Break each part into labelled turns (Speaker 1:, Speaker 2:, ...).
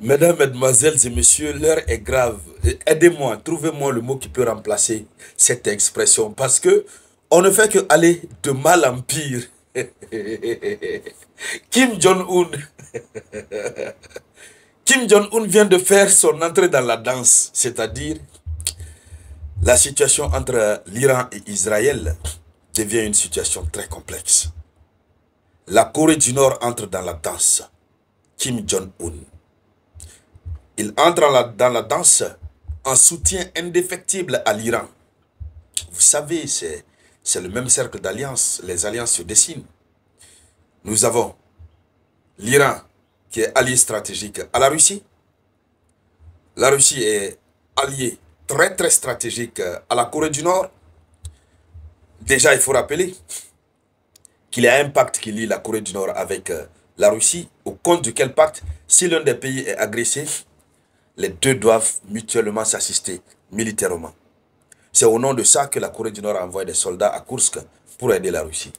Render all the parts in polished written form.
Speaker 1: Mesdames, Mesdemoiselles et Messieurs, l'heure est grave. Aidez-moi, trouvez-moi le mot qui peut remplacer cette expression. Parce que on ne fait que aller de mal en pire. Kim Jong-un Kim Jong-un vient de faire son entrée dans la danse, c'est-à-dire la situation entre l'Iran et Israël devient une situation très complexe. La Corée du Nord entre dans la danse. Kim Jong-un. Il entre dans la danse en soutien indéfectible à l'Iran. Vous savez, c'est le même cercle d'alliances. Les alliances se dessinent. Nous avons l'Iran qui est allié stratégique à la Russie. La Russie est alliée très très stratégique à la Corée du Nord. Déjà, il faut rappeler qu'il y a un pacte qui lie la Corée du Nord avec la Russie, au compte duquel pacte, si l'un des pays est agressé, les deux doivent mutuellement s'assister militairement. C'est au nom de ça que la Corée du Nord a envoyé des soldats à Kursk pour aider la Russie.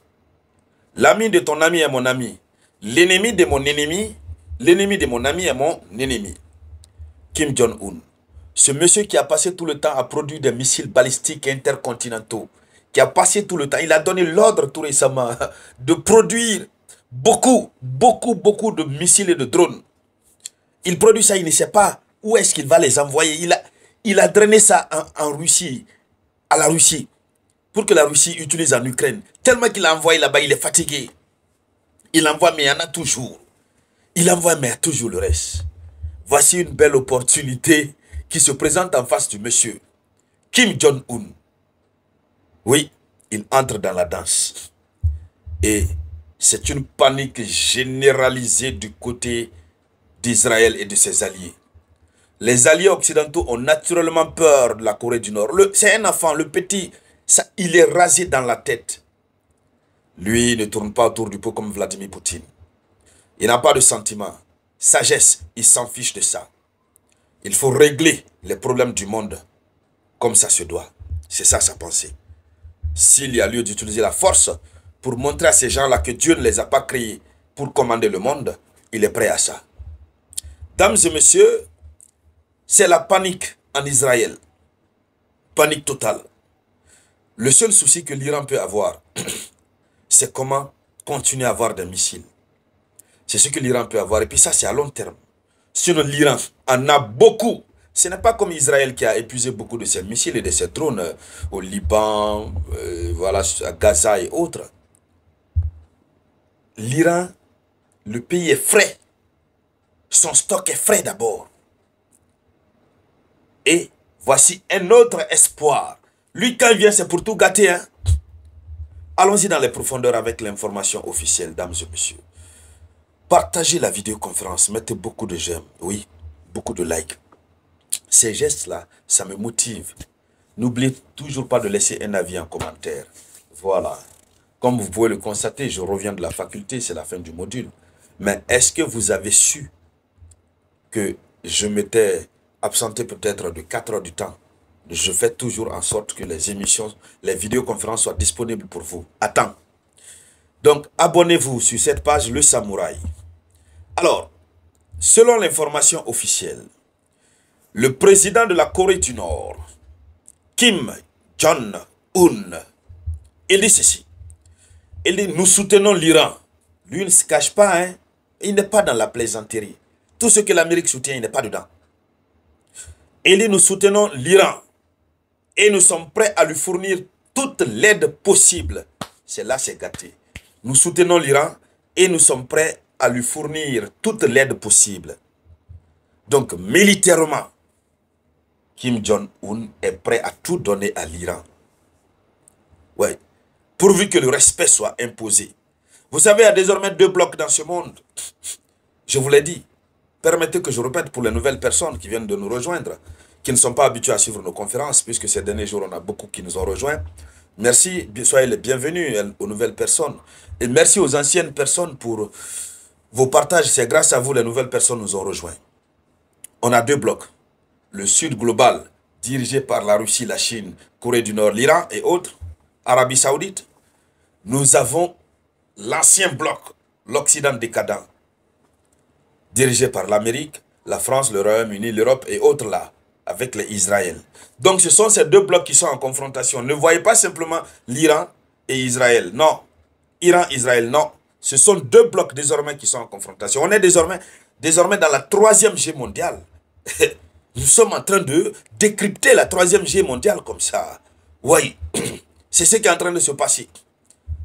Speaker 1: L'ami de ton ami est mon ami. L'ennemi de mon ennemi, l'ennemi de mon ami est mon ennemi. Kim Jong-un. Ce monsieur qui a passé tout le temps à produire des missiles balistiques intercontinentaux, qui a passé tout le temps, il a donné l'ordre tout récemment de produire beaucoup de missiles et de drones. Il produit ça, il ne sait pas où est-ce qu'il va les envoyer. Il a drainé ça en Russie, à la Russie, pour que la Russie utilise en Ukraine. Tellement qu'il a envoyé là-bas, il est fatigué. Il envoie, mais il y en a toujours. Il envoie, mais il y a toujours le reste. Voici une belle opportunité qui se présente en face du monsieur. Kim Jong-un. Oui, il entre dans la danse. Et c'est une panique généralisée du côté d'Israël et de ses alliés. Les alliés occidentaux ont naturellement peur de la Corée du Nord. C'est un enfant, le petit, ça, il est rasé dans la tête. Lui, il ne tourne pas autour du pot comme Vladimir Poutine. Il n'a pas de sentiment. Sagesse, il s'en fiche de ça. Il faut régler les problèmes du monde comme ça se doit. C'est ça sa pensée. S'il y a lieu d'utiliser la force pour montrer à ces gens-là que Dieu ne les a pas créés pour commander le monde, il est prêt à ça. Dames et messieurs, c'est la panique en Israël. Panique totale. Le seul souci que l'Iran peut avoir, c'est comment continuer à avoir des missiles. C'est ce que l'Iran peut avoir. Et puis ça, c'est à long terme. Sinon, l'Iran en a beaucoup. Ce n'est pas comme Israël qui a épuisé beaucoup de ses missiles et de ses drones au Liban, voilà, à Gaza et autres. L'Iran, le pays est frais. Son stock est frais d'abord. Et voici un autre espoir. Lui, quand il vient, c'est pour tout gâter. Hein? Allons-y dans les profondeurs avec l'information officielle, dames et messieurs. Partagez la vidéoconférence, mettez beaucoup de j'aime, oui, beaucoup de likes. Ces gestes-là, ça me motive. N'oubliez toujours pas de laisser un avis en commentaire. Voilà. Comme vous pouvez le constater, je reviens de la faculté, c'est la fin du module. Mais est-ce que vous avez su que je m'étais absenté peut-être de 4 heures du temps? Je fais toujours en sorte que les émissions, les vidéoconférences soient disponibles pour vous. Attends. Donc, abonnez-vous sur cette page Le Samouraï. Alors, selon l'information officielle, le président de la Corée du Nord, Kim Jong-un, il dit ceci. Il dit, nous soutenons l'Iran. Lui, il ne se cache pas, hein. Il n'est pas dans la plaisanterie. Tout ce que l'Amérique soutient, il n'est pas dedans. Il dit, nous soutenons l'Iran. Et nous sommes prêts à lui fournir toute l'aide possible. C'est là, c'est gâté. Nous soutenons l'Iran et nous sommes prêts à lui fournir toute l'aide possible. Donc, militairement, Kim Jong-un est prêt à tout donner à l'Iran. Ouais. Pourvu que le respect soit imposé. Vous savez, il y a désormais 2 blocs dans ce monde. Je vous l'ai dit. Permettez que je répète pour les nouvelles personnes qui viennent de nous rejoindre, qui ne sont pas habitués à suivre nos conférences, puisque ces derniers jours, on a beaucoup qui nous ont rejoints. Merci, soyez les bienvenus aux nouvelles personnes. Et merci aux anciennes personnes pour vos partages. C'est grâce à vous, les nouvelles personnes nous ont rejoints. On a 2 blocs. Le Sud global, dirigé par la Russie, la Chine, Corée du Nord, l'Iran et autres, Arabie Saoudite. Nous avons l'ancien bloc, l'Occident décadent, dirigé par l'Amérique, la France, le Royaume-Uni, l'Europe et autres là, avec les Israël. Donc ce sont ces deux blocs qui sont en confrontation. Ne voyez pas simplement l'Iran et Israël. Non. Iran, Israël, non. Ce sont deux blocs désormais qui sont en confrontation. On est désormais dans la troisième guerre mondiale. Nous sommes en train de décrypter la troisième guerre mondiale comme ça. Oui, c'est ce qui est en train de se passer.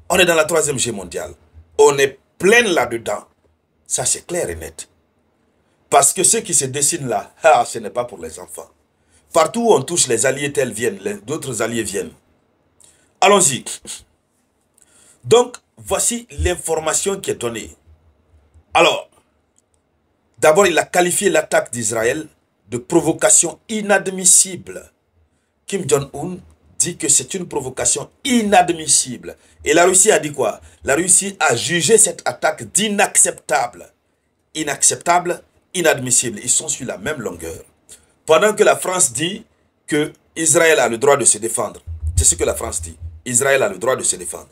Speaker 1: On est dans la troisième guerre mondiale. On est plein là-dedans. Ça, c'est clair et net. Parce que ce qui se dessine là, ce n'est pas pour les enfants. Partout où on touche, les alliés tels viennent, d'autres alliés viennent. Allons-y. Donc, voici l'information qui est donnée. Alors, d'abord, il a qualifié l'attaque d'Israël de provocation inadmissible. Kim Jong-un dit que c'est une provocation inadmissible. Et la Russie a dit quoi? La Russie a jugé cette attaque d'inacceptable. Inacceptable, inadmissible. Ils sont sur la même longueur. Pendant que la France dit que Israël a le droit de se défendre. C'est ce que la France dit. Israël a le droit de se défendre.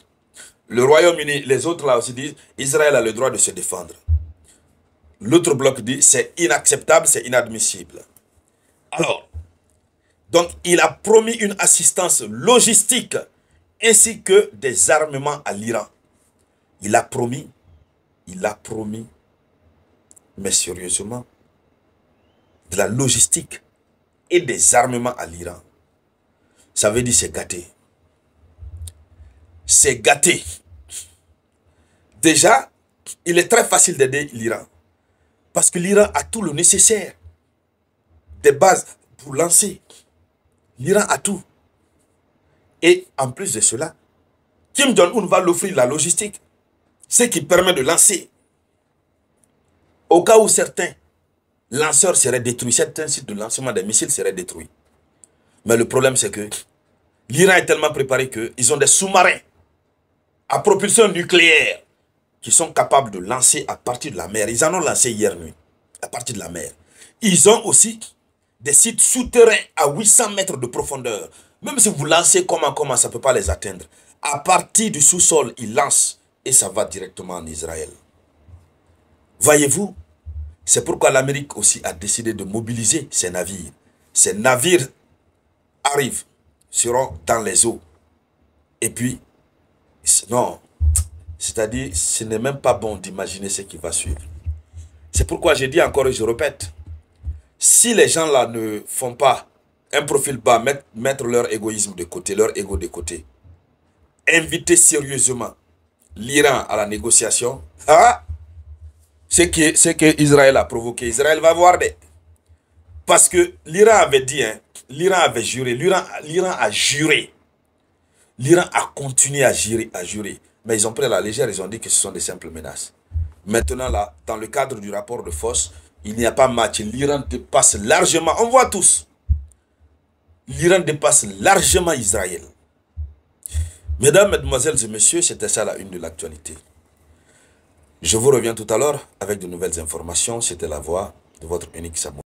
Speaker 1: Le Royaume-Uni, les autres là aussi disent Israël a le droit de se défendre. L'autre bloc dit c'est inacceptable, c'est inadmissible. Alors, donc il a promis une assistance logistique ainsi que des armements à l'Iran. Il a promis, mais sérieusement, de la logistique et des armements à l'Iran. Ça veut dire c'est gâté. C'est gâté. Déjà, il est très facile d'aider l'Iran. Parce que l'Iran a tout le nécessaire. Des bases pour lancer. L'Iran a tout. Et en plus de cela, Kim Jong-un va l'offrir la logistique. Ce qui permet de lancer. Au cas où certains lanceurs seraient détruits, certains sites de lancement des missiles seraient détruits. Mais le problème c'est que l'Iran est tellement préparé qu'ils ont des sous-marins à propulsion nucléaire qui sont capables de lancer à partir de la mer. Ils en ont lancé hier nuit, à partir de la mer. Ils ont aussi des sites souterrains à 800 mètres de profondeur. Même si vous lancez comment ça ne peut pas les atteindre. À partir du sous-sol, ils lancent et ça va directement en Israël. Voyez-vous, c'est pourquoi l'Amérique aussi a décidé de mobiliser ses navires. Ces navires arrivent, seront dans les eaux. Et puis, non, c'est-à-dire, ce n'est même pas bon d'imaginer ce qui va suivre. C'est pourquoi je dis encore et je répète, si les gens là ne font pas un profil bas, mettre leur égoïsme de côté, leur ego de côté, inviter sérieusement l'Iran à la négociation, ce que Israël a provoqué, Israël va voir des... Parce que l'Iran avait dit, l'Iran avait juré, l'Iran a juré. L'Iran a continué à jurer. Mais ils ont pris à la légère, ils ont dit que ce sont des simples menaces. Maintenant là, dans le cadre du rapport de force, il n'y a pas match. L'Iran dépasse largement, on voit tous. L'Iran dépasse largement Israël. Mesdames, mesdemoiselles et messieurs, c'était ça la une de l'actualité. Je vous reviens tout à l'heure avec de nouvelles informations. C'était la voix de votre unique Samouraï.